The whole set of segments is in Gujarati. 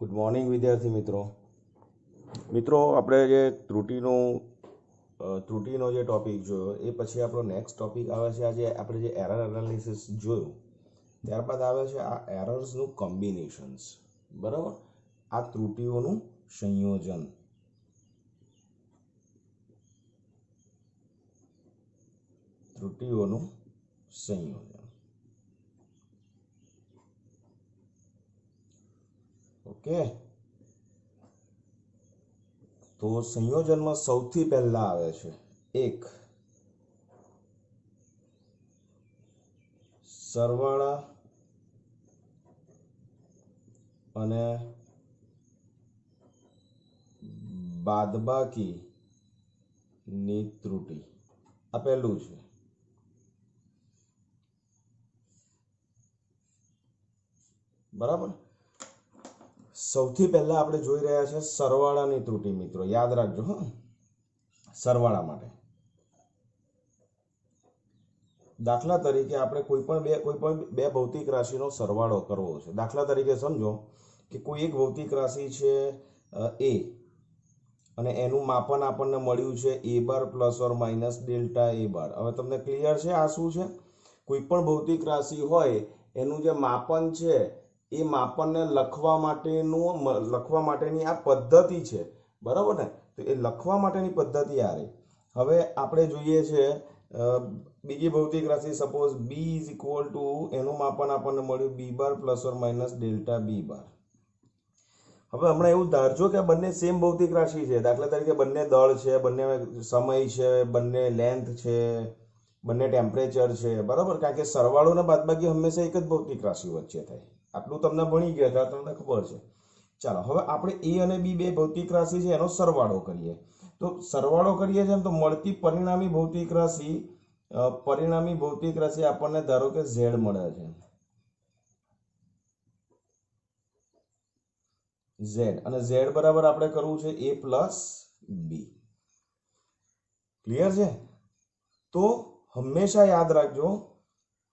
ગુડ મોર્નિંગ વિદ્યાર્થી મિત્રો આપણે જે ત્રુટિનો જે ટોપિક જોયો એ પછી આપણો નેક્સ્ટ ટોપિક આવે છે આજે આપણે જે એરર એનાલિસિસ જોયું ત્યારબાદ આવે છે આ એરર્સનું કોમ્બિનેશન્સ બરાબર આ ત્રુટિઓનું સંયોજન ઓકે તો સંયોજનમાં સૌથી પહેલા આવે છે એક સરવાળા અને બાદબાકી ની ત્રુટિ આ પહેલું છે બરાબર સૌથી પહેલા આપણે જોઈ રહ્યા છે સરવાળાની ત્રુટિ મિત્રો યાદ રાખજો હા સરવાળા માટે દાખલા તરીકે આપણે કોઈ પણ બે ભૌતિક રાશિનો સરવાળો કરવો છે દાખલા તરીકે સમજો કે કોઈ એક ભૌતિક રાશિ છે એ અને એનું માપન આપણને મળ્યું છે a bar plus or minus delta a બાર હવે તમને ક્લિયર છે આ શું છે કોઈ પણ ભૌતિક રાશિ હોય એનું જે માપન છે એ માપનને લખવા માટેની આ પદ્ધતિ છે બરાબર ને તો એ લખવા માટેની પદ્ધતિ આ રહી હવે આપણે જોઈએ છે બીજી ભૌતિક રાશિ suppose b is equal two એનું માપન આપણને મળ્યું b bar plus or minus delta b બાર હવે હમણાં એવું ધારજો કે બંને સેમ ભૌતિક રાશિ છે દાખલા તરીકે બંને દળ છે બંને સમય છે બંને લેન્થ છે બંને ટેમ્પરેચર છે બરાબર કારણ કે સરવાળો ને બાદબાકી હંમેશા એક જ ભૌતિક રાશિ વચ્ચે થાય આટલું તમને ભણી ગયા હતા તમને ખબર છે ચાલો હવે આપણે a અને b બે ભૌતિક રાશિ છે એનો સરવાળો કરીએ તો સરવાળો કરીએ છીએ તો મળતી પરિણામી ભૌતિક રાશિ આપણને ધારો કે z મળે છે z અને z બરાબર આપણે કરવું છે a પ્લસ b ક્લિયર છે તો હંમેશા યાદ રાખજો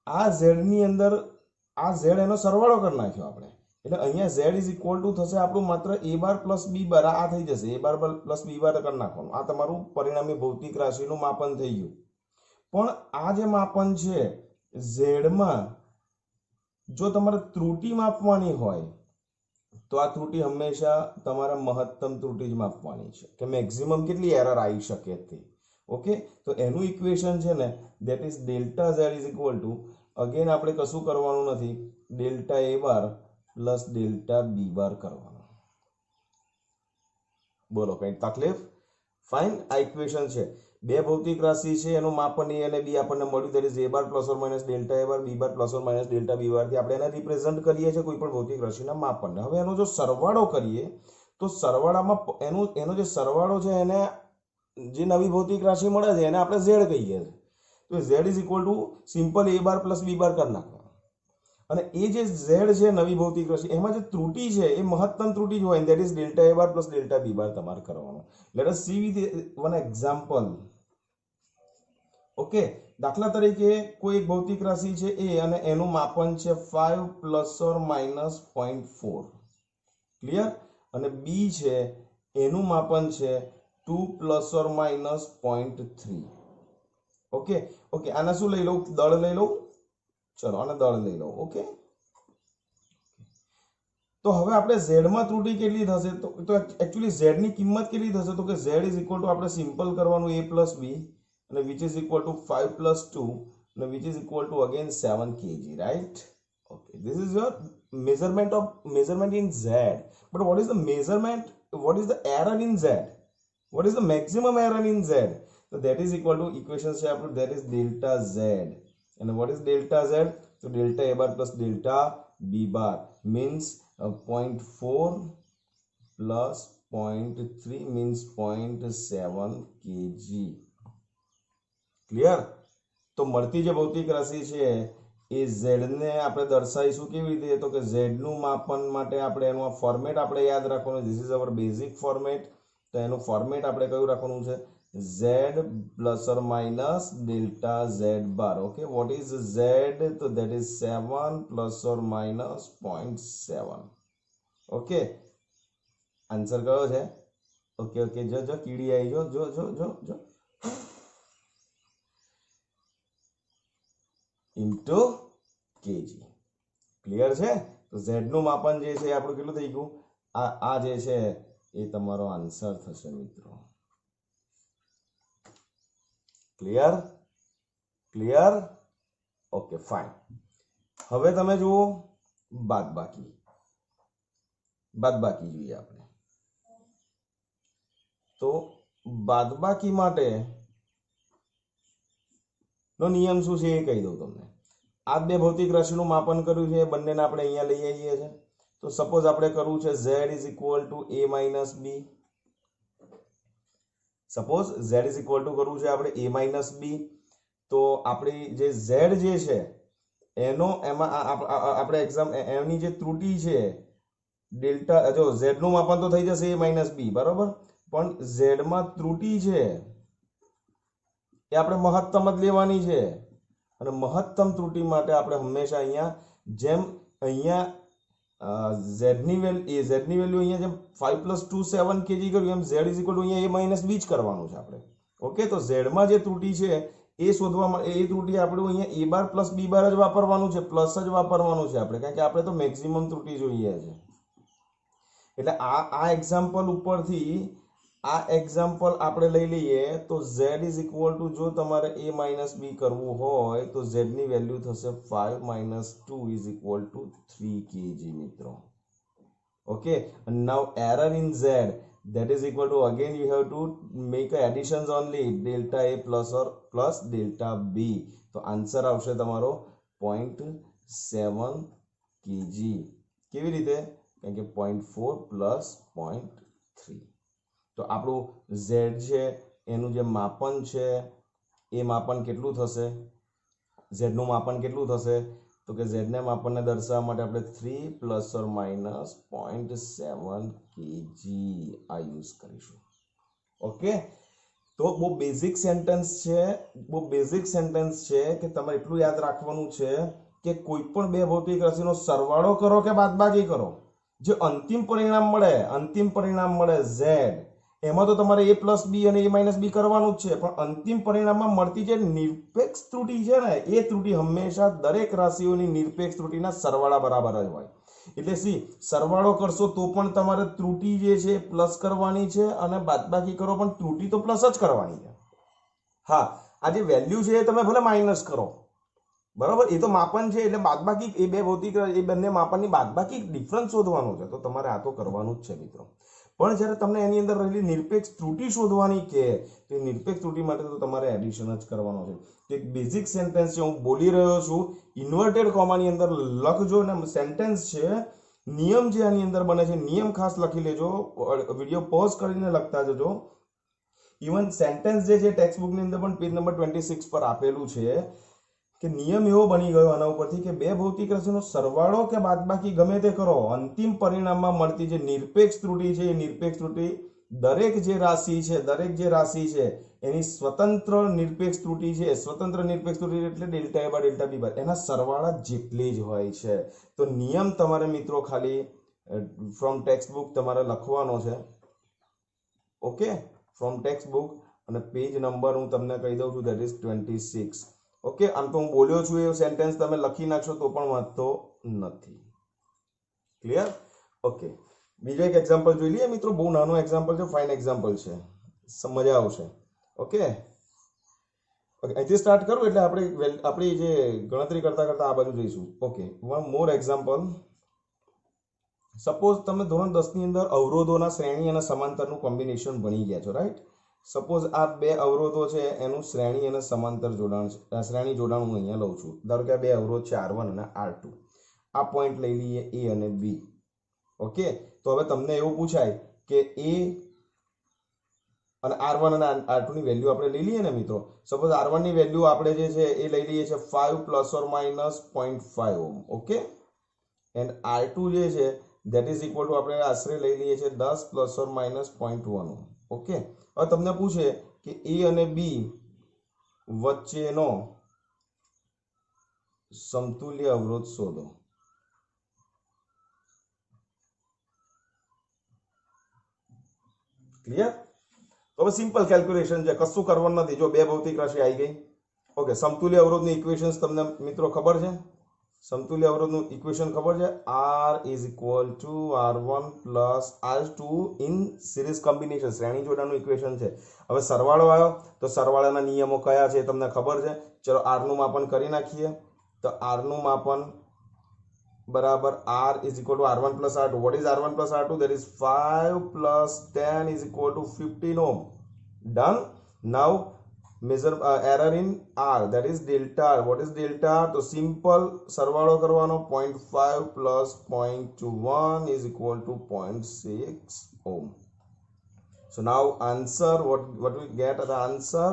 આ z ની અંદર આ z એનો સરવાળો કરી નાખ્યો આપણે એટલે અહીંયા z ઇઝ ઇક્વલ ટુ થશે આપણું માત્ર a બાર પ્લસ b બાર આ થઈ જશે a બાર પ્લસ b બાર કરી નાખવાનું આ તમારું પરિણામી ભૌતિક રાશિનું માપન થઈ ગયું પણ આ જે માપન છે z માં જો તમારે ત્રુટિ માપવાની હોય તો આ ત્રુટિ હંમેશા તમારા મહત્તમ ત્રુટિ જ માપવાની છે કે મેક્સિમમ કેટલી એરર આવી શકે તે ઓકે તો એનું ઇક્વેશન છે ને that is delta z is equal two again આપણે કશું કરવાનું નથી delta a bar plus delta b બાર કરવાનું બોલો કઈ તકલીફ ફાઇન આ ઇક્વેશન છે બે ભૌતિક રાશિ છે એનું માપન a અને b આપણને મળ્યું that is a bar plus or minus delta a bar b bar plus or minus delta b બાર થી આપણે એને રિપ્રેઝન્ટ કરીએ છીએ કોઈ પણ ભૌતિક રાશિના માપનને હવે એનો જો સરવાળો કરીએ તો સરવાળામાં એનો જે સરવાળો છે એને જે નવી ભૌતિક રાશિ મળે છે એને આપણે z કહીએ છીએ તો z is equal two simple a bar plus b બાર કરી નાખવાનું અને એ જે z છે નવી ભૌતિક રાશિ એમાં જે ત્રુટિ છે એ મહત્તમ ત્રુટિ જ હોય that is delta a bar plus delta b બાર તમારે કરવાનો let S C with one example okay દાખલા તરીકે કોઈ એક ભૌતિક રાશિ છે a અને એનું માપન છે 5 પ્લસ ઓર માઇનસ 0.4 ક્લિયર અને b છે એનું માપન છે 2 પ્લસ ઓર માઇનસ 0.3 ઓકે આને શું લઈ લઉં દળ લઈ લઉં ચલો આને દળ લઈ લઉં ઓકે તો હવે આપણે z માં ત્રુટિ કેટલી થશે તો એક્ચ્યુઅલી z ની કિંમત કેટલી થશે તો કે z ઇઝ ઇક્વલ ટુ આપણે સિમ્પલ કરવાનું a plus b and which is equal to 5 plus 2 and which is equal to again 7 kg right okay this is your measurement in z but what is the error in z what is the maximum error in z so that is equal to equation से आपको that is delta z and what is delta z so delta a bar plus delta b bar means 0.4 plus 0.3 means 0.7 kg clear તો મળતી જે ભૌતિક રાશિ છે એ z ને આપણે દર્શાવીશું કેવી રીતે તો કે z નું માપન માટે આપણે એનું ફોર્મેટ આપણે યાદ રાખવાનું this is our basic format તો એનું ફોર્મેટ આપણે કયું રાખવાનું છે z plus or minus delta z bar okay what is z તો that is 7 plus or minus 0.7 okay answer કયો છે? ઓકે ઓકે, જો જો કીડી આવી, જો જો જો જો જો ઇન્ટુ કેજી. ક્લિયર છે? તો ઝેડ નું માપન જે છે આપણું કેટલું થઈ ગયું? આ જે છે એ તમારો આન્સર થશે મિત્રો. ક્લિયર? ક્લિયર? Okay fine. હવે તમે જુઓ બાદબાકી. બાદબાકી જોઈએ આપણે. તો બાદબાકી માટે નો નિયમ શું છે એ કહી દઉં તમને. આ બે ભૌતિક રાશિનું માપન કર્યું છે, બંનેને આપણે અહીંયા લઈ આવીએ છીએ. તો સપોઝ આપણે કરવું છે z is equal to a minus B. Suppose z is equal to કરવું છે આપણે a માઇનસ બી. તો આપણી જે z જે છે એનો એમાં આપણે એની જે ત્રુટિ છે ડેલ્ટા, જો z નું માપન તો થઈ જશે a માઇનસ બી, બરાબર, પણ z માં ત્રુટિ છે એ આપણે મહત્તમ જ લેવાની છે. અને મહત્તમ ત્રુટિ માટે આપણે હંમેશા અહીંયા જેમ અહીંયા z ની વેલ્યુ અહીંયા જેમ 5 + 2 7 kg કર્યું એમ z ઇઝ ઇક્વલ ટુ અહીંયા a માઇનસ બી જ કરવાનું છે આપણે. ઓકે, તો z માં જે ત્રુટિ છે એ શોધવા માટે એ ત્રુટિ આપણે અહીંયા a બાર પ્લસ b બાર જ વાપરવાનું છે, પ્લસ જ વાપરવાનું છે આપણે, કારણ કે આપણે તો મેક્સિમમ ત્રુટિ જોઈએ છે. એટલે આ એક્ઝામ્પલ ઉપરથી આ એક્ઝામ્પલ આપણે લઈ લઈએ તો z ઇઝ ઇક્વલ ટુ, જો તમારે a માઇનસ બી કરવું હોય તો z ની વેલ્યુ થશે 5 - 2 ઇઝ ઇક્વલ ટુ 3 kg મિત્રો. Okay, and now error in z, that is equal to, again you have to make a additions only, delta a plus or plus delta b. તો આન્સર આવશે તમારો 0.7 kg. કેવી રીતે? કારણ કે 0.4 પ્લસ 0.3. તો આપણું z છે એનું જે માપન છે એ માપન કેટલું થશે? z નું માપન કેટલું થશે? તો કે z ને માપનને દર્શાવવા માટે આપણે 3 પ્લસ ઓર માઇનસ 0.7 kg આ યુઝ કરીશું. ઓકે, તો બહુ બેઝિક સેન્ટેન્સ છે કે તમારે એટલું યાદ રાખવાનું છે કે કોઈ પણ બે ભૌતિક રાશિનો સરવાળો કરો કે બાદબાકી કરો, જે અંતિમ પરિણામ મળે z, એમાં તો તમારે a પ્લસ બી અને a માઇનસ બી કરવાનું જ છે, પણ અંતિમ પરિણામમાં મળતી જે નિરપેક્ષ ત્રુટિ છે ને એ ત્રુટિ હંમેશા દરેક રાશિઓની નિરપેક્ષ ત્રુટિના સરવાળા બરાબર જ હોય. એટલે સરવાળો કરશો તો પણ તમારે ત્રુટિ જે છે પ્લસ કરવાની છે, અને બાદબાકી કરો પણ ત્રુટિ તો પ્લસ જ કરવાની છે. હા, આ જે વેલ્યુ છે એ તમે ભલે માઇનસ કરો, બરાબર, એ તો માપન છે, એટલે બાદબાકી એ બંને માપનની બાદબાકી ડિફરન્સ શોધવાનો છે, તો તમારે આ તો કરવાનું જ છે મિત્રો. પણ જ્યારે તમને એની અંદર રહેલી નિરપેક્ષ ત્રુટિ શોધવાની કે તો નિરપેક્ષ ત્રુટિ માટે તો તમારે એડિશન જ કરવાનો છે. એક બેઝિક સેન્ટેન્સ છે, હું બોલી રહ્યો છું, ઇન્વર્ટેડ કોમાની અંદર લખજો ને સેન્ટેન્સ છે. નિયમ જે આની અંદર બને છે, નિયમ ખાસ લખી લેજો, વિડીયો પોઝ કરીને લખતા જજો. ઇવન સેન્ટેન્સ જે છે ટેક્સ્ટ બુકની અંદર પણ પેજ નંબર 26 પર આપેલું છે કે નિયમ એવો બની ગયો આના ઉપરથી કે બે ભૌતિક રાશિનો સરવાળો કે બાદબાકી ગમે તે કરો, અંતિમ પરિણામમાં મળતી જે નિરપેક્ષ ત્રુટિ છે એ નિરપેક્ષ ત્રુટિ દરેક જે રાશિ છે એની સ્વતંત્ર નિરપેક્ષ ત્રુટિ છે, સ્વતંત્ર નિરપેક્ષ ત્રુટિ એટલે delta a bar delta b બાર એના સરવાળા જેટલી જ હોય છે. તો નિયમ તમારે મિત્રો ખાલી ફ્રોમ ટેક્સ્ટ બુક તમારે લખવાનો છે. ઓકે, ફ્રોમ ટેક્સ્ટ બુક, અને પેજ નંબર હું તમને કહી દઉં છું, ધેટ ઇઝ 26. ઓકે, આમ તો હું બોલ્યો છું એ સેન્ટેન્સ તમે લખી નાખશો તો પણ વાંધો નથી. ક્લિયર? ઓકે, બીજો એક એક્ઝામ્પલ જોઈ લઈએ મિત્રો. બહુ નાનો એક્ઝામ્પલ છે, ફાઇન એક્ઝામ્પલ છે, મજા આવશે. ઓકે, અહીંથી સ્ટાર્ટ કરું એટલે આપણી જે ગણતરી કરતા આ બાજુ જઈશું. Okay, one more example. Suppose તમે ધોરણ 10 ની અંદર અવરોધોના શ્રેણી અને સમાંતરનું કોમ્બિનેશન ભણી ગયા છો, રાઈટ? સપોઝ આ બે અવરોધો છે એનું શ્રેણી અને સમાંતર જોડાણ છે. શ્રેણી જોડાણ હું અહીંયા લઉં છું. ધારો કે આ બે અવરોધ છે R1 અને R2. આ પોઈન્ટ લઈ લઈએ A અને B. ઓકે, તો હવે તમને એવું પૂછાય કે A અને R1 અને R2 ની વેલ્યુ આપણે લઈ લઈએ ને મિત્રો. સપોઝ R1 ની વેલ્યુ આપણે જે છે એ લઈ લઈએ છે 5 ± -0.5 ઓહ્મ. ઓકે, એન્ડ R2 જે છે ધેટ ઇઝ ઇક્વલ ટુ આપણે આશરે લઈ લઈએ છીએ 10 ± -0.1 ઓહ્મ. ઓકે, હવે તમને પૂછે કે A અને B વચ્ચેનો સમતુલ્ય અવરોધ શોધો. ક્લિયર? તો હવે સિમ્પલ કેલ્ક્યુલેશન છે, કશું કરવાનું નથી. જો બે ભૌતિક રાશિ આવી ગઈ. ઓકે, સમતુલ્ય અવરોધની ઇક્વેશન્સ તમને મિત્રો ખબર છે? સમતુલ્ય અવરોધનું ઇક્વેશન ખબર છે? R is equal to R1 plus R2 in series combination, શ્રેણી જોડાણનું ઇક્વેશન છે. હવે સરવાળો આવ્યો તો સરવાળાના નિયમો કયા છે તમને ખબર છે? ચલો R નું માપન કરી નાખીએ. તો R નું માપન બરાબર R is equal to R1 plus R2. What is R1 plus R2? That is 5 plus 10 is equal to 15 ohm. Done. Now measure error in R, that is delta R. What is delta R? તો સિમ્પલ સરવાળો કરવાનો. 0.5 plus 0.21 is equal to 0.6 ohm. So now answer, what we get the answer?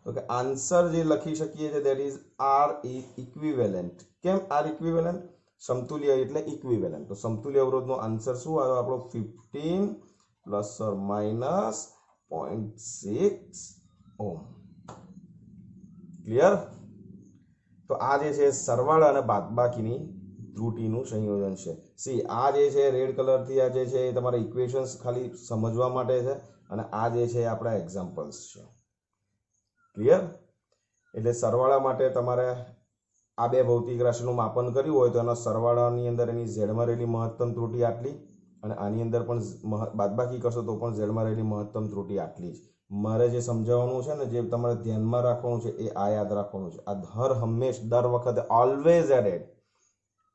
Okay, answer જે લખી શકીએ છે that is R equivalent. કેમ R equivalent? સમતુલ્ય એટલે ઇક્વિવેલન્ટ. તો સમતુલ્ય અવરોધનો આન્સર શું આવ્યો આપણો? 15 plus or minus 0.6 ohm. Clear? તો આ જે છે સરવાળા અને બાદબાકીની ત્રુટીનું સંયોજન છે. સી આ જે છે રેડ કલરથી આ જે છે એ તમારા ઇક્વેશન્સ ખાલી સમજવા માટે છે અને આ જે છે આપણા એક્ઝામ્પલ્સ છે. ક્લિયર? એટલે સરવાળા માટે તમારે આ બે ભૌતિક રાશિનું માપન કર્યું હોય તો એના સરવાળાની અંદર એની ઝેડમાં રહેલી મહત્તમ ત્રુટી આટલી અને આની અંદર પણ બાદબાકી કરશો તો પણ ઝેડમાં રહેલી મહત્તમ ત્રુટી આટલી જ. મારે જે સમજાવવાનું છે ને, જે તમારે ધ્યાનમાં રાખવાનું છે એ આ યાદ રાખવાનું છે. આ દર વખતે always added.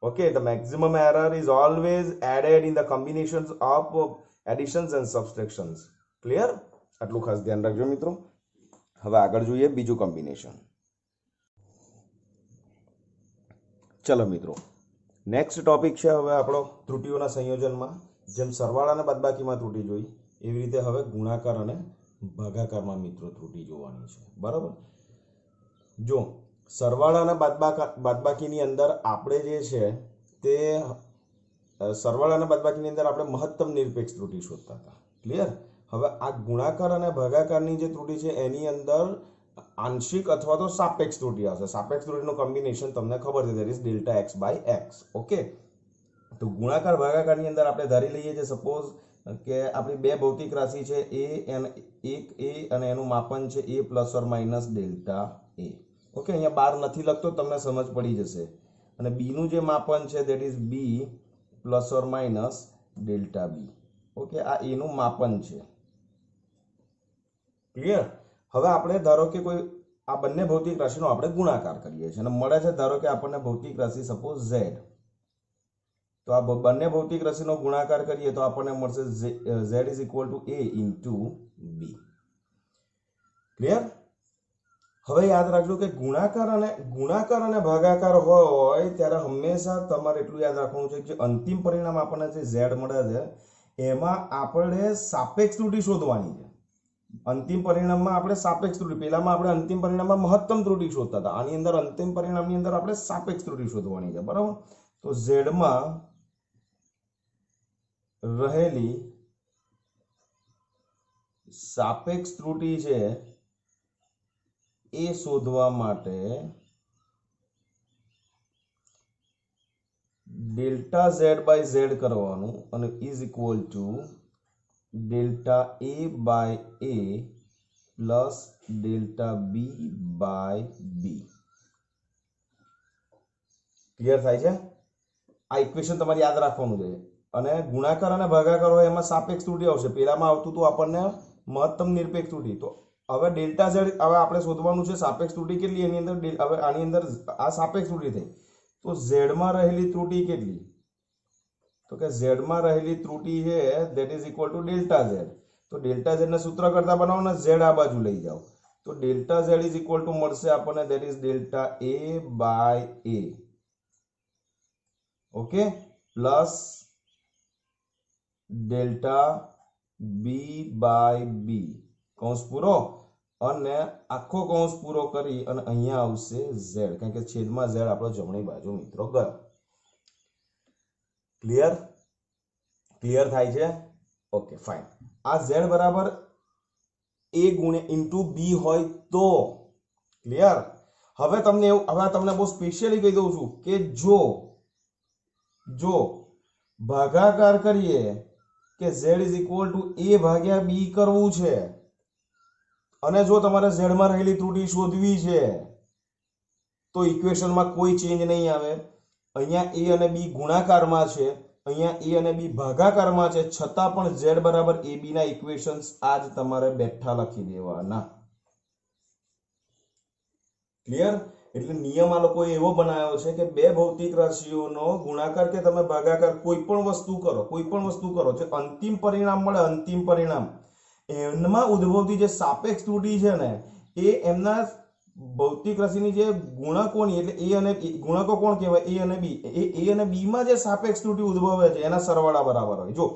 Okay, the maximum error is always added in the combinations of additions and subtractions. Clear? આટલું ખાસ ધ્યાન રાખજો મિત્રો. હવે આગળ જોઈએ બીજું કોમ્બિનેશન. ચલો મિત્રો, નેક્સ્ટ ટોપિક છે હવે આપણો ત્રુટીઓના સંયોજનમાં. જેમ સરવાળા અને બાદબાકીમાં ત્રુટી જોઈ એવી રીતે હવે ગુણાકાર અને ભાગાકારમાં મિત્રો ત્રુટી જોવાની છે. બરાબર? જો સરવાળા અને બાદબાકીની અંદર આપણે જે છે તે સરવાળા અને બાદબાકીની અંદર આપણે મહત્તમ નિરપેક્ષ ત્રુટી શોધતા હતા. ક્લિયર? હવે આ ગુણાકાર અને ભાગાકારની જે ત્રુટી છે એની અંદર આંશિક અથવા તો સાપેક્ષ ત્રુટી આવશે. સાપેક્ષ ત્રુટીનું કોમ્બિનેશન તમને ખબર છે, that is delta X by X. Okay, તો ગુણાકાર ભાગાકારની અંદર આપણે ધારી લઈએ છીએ સપોઝ કે આપણી બે ભૌતિક રાશિ છે એક એ અને એનું માપન છે A plus or minus delta A. Okay, અહીંયા બાર નથી લખતો, તમને સમજ પડી જશે. અને બીનું જે માપન છે that is B plus or minus delta B. Okay, આ એનું માપન છે. ક્લિયર? હવે આપણે ધારો કે કોઈ આ બંને ભૌતિક રાશિનો આપણે ગુણાકાર કરીએ છીએ અને મળે છે ધારો કે આપણને ભૌતિક રાશિ સપોઝ ઝેડ. તો આ બંને ભૌતિક રાશિનો ગુણાકાર કરીએ તો આપણને મળશે Z is equal to A into B. Clear? હવે યાદ રાખજો કે ગુણાકાર અને ભાગાકાર હોય ત્યારે હંમેશા તમારે એટલું યાદ રાખવાનું છે કે જે અંતિમ પરિણામ આપણને જે ઝેડ મળે છે એમાં આપણે સાપેક્ષ ત્રુટી શોધવાની છે. અંતિમ પરિણામમાં આપણે સાપેક્ષ ત્રુટી, પહેલામાં આપણે અંતિમ પરિણામમાં મહત્તમ ત્રુટી શોધતા હતા. આની અંદર અંતિમ પરિણામની અંદર આપણે સાપેક્ષ ત્રુટી શોધવાની છે. બરાબર? તો ઝેડમાં રહેલી સાપેક્ષ ત્રુટી છે એ શોધવા માટે ડેલ્ટા ઝેડ બાય ઝેડ કરવાનું અને is equal to delta A by A plus delta B by B. Clear થાય છે? આ ઇક્વેશન તમારે યાદ રાખવાનું છે. અને ગુણાકાર અને ભાગાકાર હોય એમાં સાપેક્ષ ત્રુટી આવશે. પહેલામાં આવતું તો આપણને મહત્તમ નિરપેક્ષ ત્રુટી. તો હવે ડેલ્ટા ઝેડ હવે આપણે શોધવાનું છે સાપેક્ષ ત્રુટી કેટલી એની અંદર. હવે આની અંદર આ સાપેક્ષ ત્રુટી થઈ તો ઝેડમાં રહેલી ત્રુટી કેટલી? તો કે ઝેડમાં રહેલી ત્રુટી છે that is equal to delta Z. તો ડેલ્ટા ઝેડ ને સૂત્ર કરતા બનાવો ને ઝેડ આ બાજુ લઈ જાઓ તો delta Z is equal to મળશે આપણને that is delta A by A. Okay, plus delta B by B કૌંસ પૂરો અને આખો કૌંસ પૂરો કરી અને અહીંયા આવશે ઝેડ, કારણ કે છેદમાં ઝેડ આપણો જમણી બાજુ મિત્રો ગયો. ક્લિયર? ક્લિયર થાય છે? Okay, fine. આ ઝેડ બરાબર એ ગુણ્યા ઇન્ટુ બી હોય તો ક્લિયર. હવે તમને બહુ સ્પેશિયલી કહી દઉં છું કે જો ભાગાકાર કરીએ કે z is equal to a ભાગ્યા b કરવું છે અને જો તમારે z માં રહેલી ત્રુટી શોધવી છે તો ઇક્વેશનમાં કોઈ ચેન્જ નહીં આવે. અહીંયા a અને b ગુણાકારમાં છે, અહીંયા a અને b ભાગાકારમાં છે, છતાં પણ z બરાબર ab ના ઇક્વેશન્સ આજ તમારે બેઠા લખી દેવાના. ક્લિયર? એટલે નિયમ આ લોકોએ એવો બનાવ્યો છે કે બે ભૌતિક રાશિઓનો ગુણાકાર કે તમે ભાગાકાર કોઈ પણ વસ્તુ કરો જે અંતિમ પરિણામ મળે, અંતિમ પરિણામ એમાં ઉદ્ભવતી જે સાપેક્ષ ત્રુટી છે ને એ એમના ભૌતિક રાશિની જે ગુણકોની એટલે a અને ગુણકો કોણ કહેવાય? a અને b. એ a અને b માં જે સાપેક્ષ ત્રુટી ઉદ્ભવે છે એના સરવાળા બરાબર હોય. જો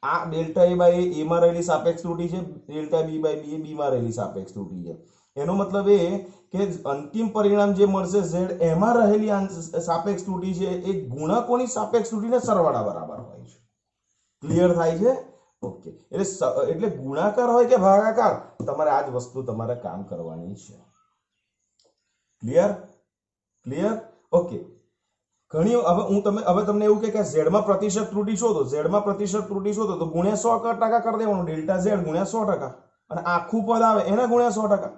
આ ડેલ્ટા a બાય a માં રહેલી સાપેક્ષ ત્રુટી છે, delta b by b b માં રહેલી સાપેક્ષ ત્રુટી છે. એનો મતલબ એ કે અંતિમ પરિણામ જે મળશે z એમાં રહેલી સાપેક્ષ ત્રુટી છે એ ગુણકોની સાપેક્ષ ત્રુટીને સરવાળા બરાબર હોય છે. ક્લિયર થાય છે? ઓકે. એટલે ગુણાકાર હોય કે ભાગાકાર, તમારે આ જ વસ્તુ તમારે કામ કરવાની છે. ક્લિયર? ઓકે. ઘણી હવે તમને એવું કે z માં પ્રતિશત ત્રુટી શોધો, z માં પ્રતિશત ત્રુટી શોધો તો ગુણ્યા 100% કરી દેવાનું, ડેલ્ટા z ગુણ્યા 100%, અને આખું પદ આવે એને ગુણ્યા 100%,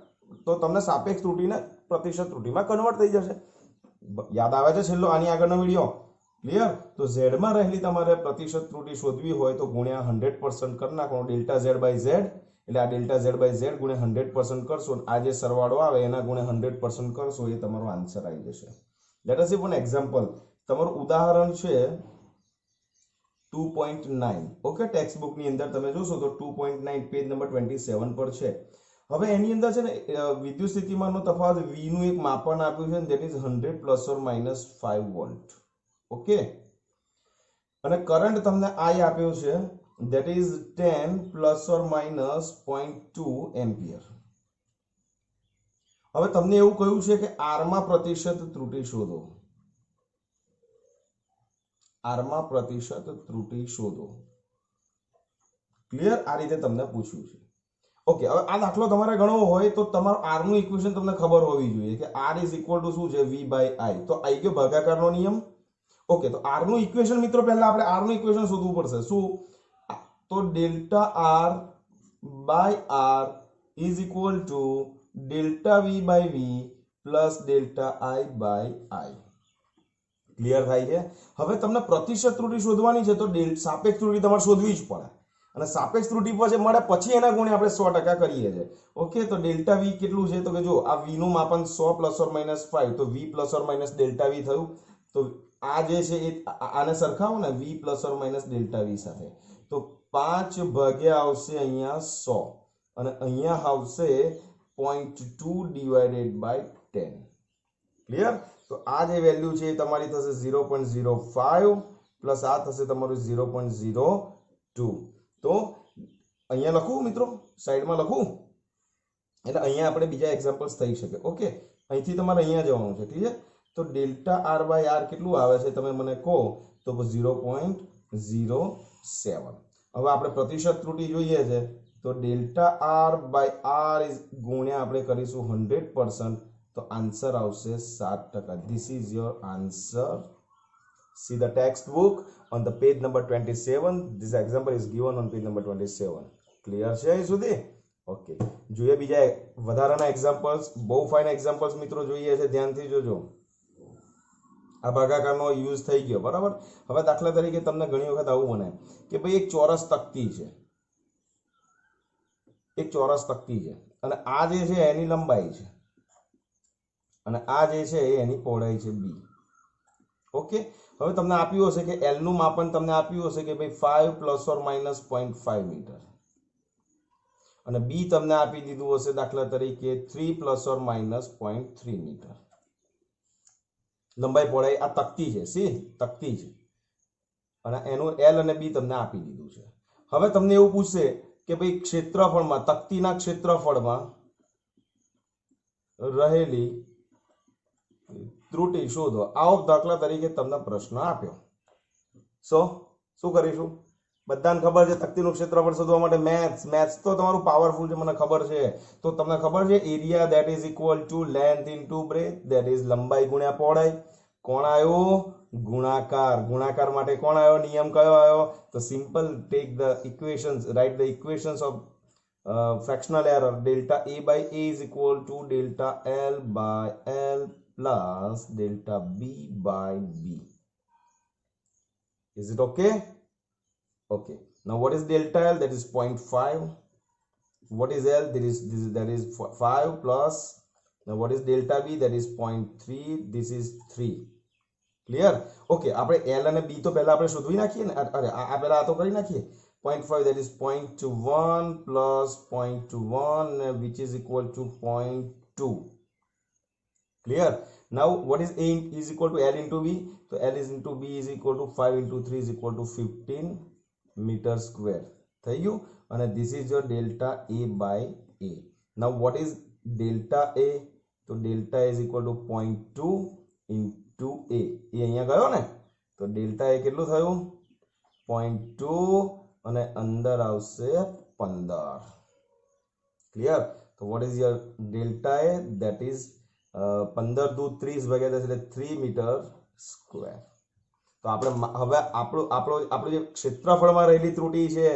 તો તમને સાપેક્ષ ત્રુટીને પ્રતિશત ત્રુટીમાં કન્વર્ટ થઈ જશે. યાદ આવે છે છેલ્લો આની આગળનો વિડીયો? ક્લિયર? તો z માં રહેલી તમારે પ્રતિશત ત્રુટી શોધવી હોય તો ગુણ્યા 100% કરી નાખવાનું, ડેલ્ટા z બાય z. એટલે આ ડેલ્ટા z બાય z ગુણ્યા 100% કરશો, આ જે સરવાળો આવે એના ગુણ્યા 100% કરશો, એ તમારો આન્સર આવી જશે. Let S C one example. તમારું ઉદાહરણ છે 2.9. ઓકે, ટેક્સ્ટ બુક ની અંદર તમે જોશો તો 2.9 પેજ નંબર 27 પર છે. હવે એની અંદર છે ને વિદ્યુત સ્થિતિમાનનો તફાવત v નું એક માપન આપ્યું છે, that is 100 plus or minus 5 volt. Okay, અને કરંટ તમને I આપ્યો છે, that is 10 plus or minus 0.2 ampere. હવે તમને એવું કહ્યું છે કે R માં પ્રતિશત ત્રુટી શોધો. R માં પ્રતિશત ત્રુટી શોધો. ક્લિયર? આ રીતે તમને પૂછ્યું છે. ઓકે, હવે આ દાખલો તમારે ગણવો હોય તો તમારું R નું ઇક્વેશન તમને ખબર હોવી જોઈએ કે R ઇઝ ઇક્વલ ટુ શું છે? V by I. તો આવી ગયો ભાગાકારનો નિયમ. ઓકે, તો R નું ઇક્વેશન મિત્રો પહેલા આપણે R નું ઇક્વેશન શોધવું પડશે. શું? તો delta R by R is equal to delta V by V plus delta I by I. Clear થાય છે? હવે તમને પ્રતિશત ત્રુટી શોધવાની છે તો સાપેક્ષ ત્રુટી તમારે શોધવી જ પડે, અને સાપેક્ષ ત્રુટી પછી મળે પછી એના ગુણે આપણે 100% કરીએ છીએ. ઓકે, તો ડેલ્ટા V કેટલું છે? તો કે જો આ V નું માપન 100 પ્લસ ઓર માઇનસ 5, તો V plus or minus delta V થયું. તો આ જે છે એ આને સરખાવો ને V plus or minus delta V સાથે, તો 5 ભાગ્યા આવશે અહીંયા 100 અને અહીંયા આવશે 0.2 ડિવાઇડેડ બાય 10. ક્લિયર? તો આ જે વેલ્યુ છે એ તમારી થશે 0.05 પ્લસ આ થશે તમારું 0.02. તો અહીંયા લખું મિત્રો, સાઈડમાં લખું, એટલે અહીંયા આપણે બીજા એક્ઝામ્પલ્સ થઈ શકે. ઓકે, અહીંથી તમારે અહીંયા જવાનું છે. ક્લિયર? તો ડેલ્ટા R બાય R કેટલું આવે છે તમે મને કહો તો 0.07. હવે આપણે પ્રતિશત ત્રુટી જોઈએ છે તો ડેલ્ટા R બાય R ગુણ્યા આપણે કરીશું 100%, તો આન્સર આવશે 7%. This is your answer. See the textbook on the page number 27. This example is given on page number 27. Clear છે અહીં સુધી? ઓકે, જોઈએ બીજા વધારાના એક્ઝામ્પલ્સ. બહુ ફાઇન એક્ઝામ્પલ્સ મિત્રો જોઈએ છે, ધ્યાનથી જોજો. આ ભાગાકારનો યુઝ થઈ ગયો, બરાબર. હવે દાખલા તરીકે તમને ઘણી વખત આવું બને કે ભાઈ એક ચોરસ તકતી છે, એક ચોરસ તકતી છે, અને આ જે છે એની લંબાઈ છે અને આ જે છે એની પહોળાઈ છે b. ઓકે, હવે તમને આપ્યું હશે કે L નું માપન તમને આપ્યું હશે કે ભાઈ 5 પ્લસ ઓર માઇનસ 0.5 મીટર, અને b તમને આપી દીધું હશે દાખલા તરીકે 3 પ્લસ ઓર માઇનસ 0.3 મીટર. લંબાઈ પહોળાઈ આ તકતી છે, સી તકતી છે, અને એનું L અને b તમને આપી દીધું છે. હવે તમને એવું પૂછશે કે ભાઈ ક્ષેત્રફળમાં, તકતીના ક્ષેત્રફળમાં રહેલી ત્રુટી શોધો. આવો દાખલા તરીકે તમને પ્રશ્ન આપ્યો. શું કરીશું? બધાને ખબર છે તકતીનું ક્ષેત્રફળ શોધવા માટે મેથ્સ તો તમારું પાવરફુલ છે, મને ખબર છે. તો તમને ખબર છે area that is equal to length into breadth, that is લંબાઈ ગુણ્યા પહોળાઈ. કોણ આવ્યો? ગુણાકાર. ગુણાકાર માટે કોણ આવ્યો? નિયમ કયો આવ્યો? તો simple take the equations, write the equations of fractional error. Delta a by a is equal to delta l by l plus delta b by b. Is it okay? Okay. Now what is delta l? That is 0.5. What is l? That is 5 plus. Now what is delta b? That is 0.3. This is 3. Clear? Okay. આપણે l અને b તો પહેલા આપણે શોધવી નાખીએ ને. અરે આ પહેલા આ તો કરી નાખીએ. 0.5, that is 0.21 plus 0.21, which is equal to 0.2. Clear? Now what is a is equal to l into b? So l is into b is equal to 5 into 3 is equal to 15 meter square. થઈ ગયું? અને this is your delta a by a. Now what is delta a? તો delta is equal to 0.2 into a. એ અહીંયા ગયો ને? તો delta a કેટલું થયું? 0.2 અને અંદર આવશે 15. ક્લિયર? તો what is your delta a? That is 15 દૂ 30 ભાગ્યા 10 એટલે 3 મીટર સ્ક્વેર. તો આપણે હવે આપણું જે ક્ષેત્રફળમાં રહેલી ત્રુટિ છે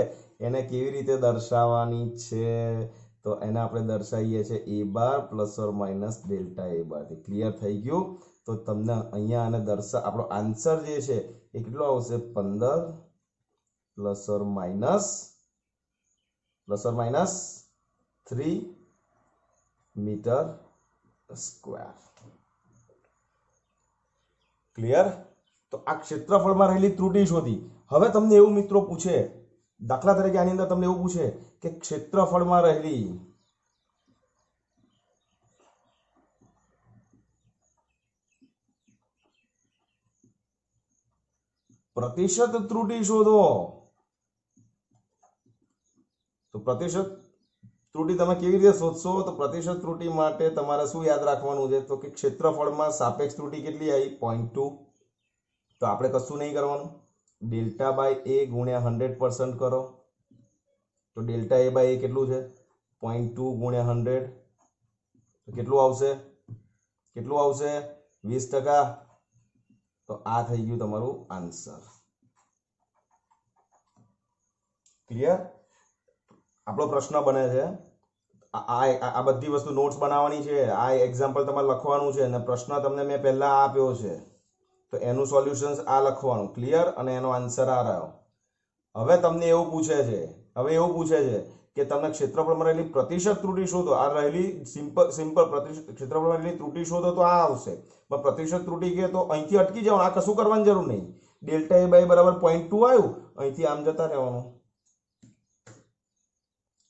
એને કેવી રીતે દર્શાવવાની છે? તો એને આપણે દર્શાવીએ છીએ a bar plus or minus delta a બાર થી. ક્લિયર થઈ ગયું? તો તમને અહીંયા આને આપણો આન્સર જે છે એ કેટલો આવશે? 15 plus or minus 3 meter square. Clear? તો આ ક્ષેત્રફળમાં રહેલી ત્રુટિ શોધી. હવે તમને એવું મિત્રો પૂછે, દાખલા તરીકે આની અંદર તમને એવું પૂછે કે ક્ષેત્રફળમાં રહેલી પ્રતિશત ત્રુટિ શોધો. તો પ્રતિશત ત્રુટિ તમે કેવી રીતે શોધશો? તો પ્રતિશત ત્રુટિ માટે તમારે શું યાદ રાખવાનું છે? તો કે ક્ષેત્રફળમાં સાપેક્ષ ત્રુટિ કેટલી આવી? 0.2. તો આપણે કશું નહીં કરવાનું, ડેલ્ટા બાય a ગુણ્યા 100% કરો. તો ડેલ્ટા a બાય a કેટલું છે? 0.2 ગુણ્યા 100. તો કેટલું આવશે? 20%. તો આ થઈ ગયું તમારું આન્સર. ક્લિયર? આપણો પ્રશ્ન બને છે આ બધી વસ્તુ નોટ્સ બનાવવાની છે, આ એક્ઝામ્પલ તમારે લખવાનું છે અને પ્રશ્ન તમને મેં પહેલા આપ્યો છે તો એનું સોલ્યુશન્સ આ લખવાનું. ક્લિયર? અને એનો આન્સર આ રહ્યો. હવે તમને એવું પૂછે છે કે તમને ક્ષેત્રફળમાં રહેલી પ્રતિશત ત્રુટિ શોધો. આ રહેલી સિમ્પલ ક્ષેત્રફળમાં રહેલી ત્રુટિ શોધો તો આ આવશે. પણ પ્રતિશત ત્રુટિ કે તો અહીંથી અટકી જવાનું, આ કશું કરવાની જરૂર નહીં. ડેલ્ટા a બાય બરાબર 0.2 આવ્યું, અહીંથી આમ જતા રહેવાનું.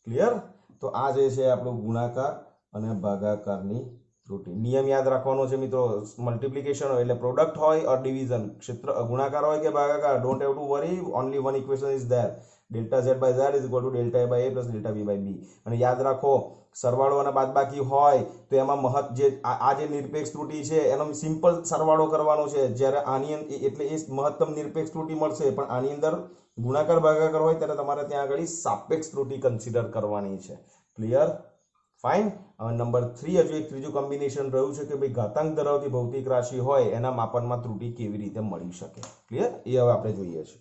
ક્લિયર? તો આ જે છે આપણું ગુણાકાર અને ભાગાકારની ત્રુટિ. નિયમ યાદ રાખવાનો છે મિત્રો. મલ્ટિપ્લિકેશન હોય એટલે પ્રોડક્ટ હોય ઓર ડિવિઝન, ગુણાકાર હોય કે ભાગાકાર, don't have to worry, only one equation is there. Delta z by z is equal to delta a by a plus delta b by b. અને યાદ રાખો, સરવાળો અને બાદબાકી હોય તો એમાં આ જે નિરપેક્ષ ત્રુટિ છે એનો સિમ્પલ સરવાળો કરવાનો છે. જ્યારે આની એટલે એ મહત્તમ નિરપેક્ષ ત્રુટિ મળશે, પણ આની અંદર ગુણાકાર ભાગાકાર હોય ત્યારે તમારે ત્યાં આગળ સાપેક્ષ ત્રુટિ કન્સિડર કરવાની છે. ક્લિયર? ફાઇન. હવે નંબર 3 હજુ એક ત્રીજું કોમ્બિનેશન રહ્યું છે કે ભાઈ ઘાતાંક ધરાવતી ભૌતિક રાશિ હોય એના માપનમાં ત્રુટિ કેવી રીતે મળી શકે. ક્લિયર? એ હવે આપણે જોઈએ છીએ.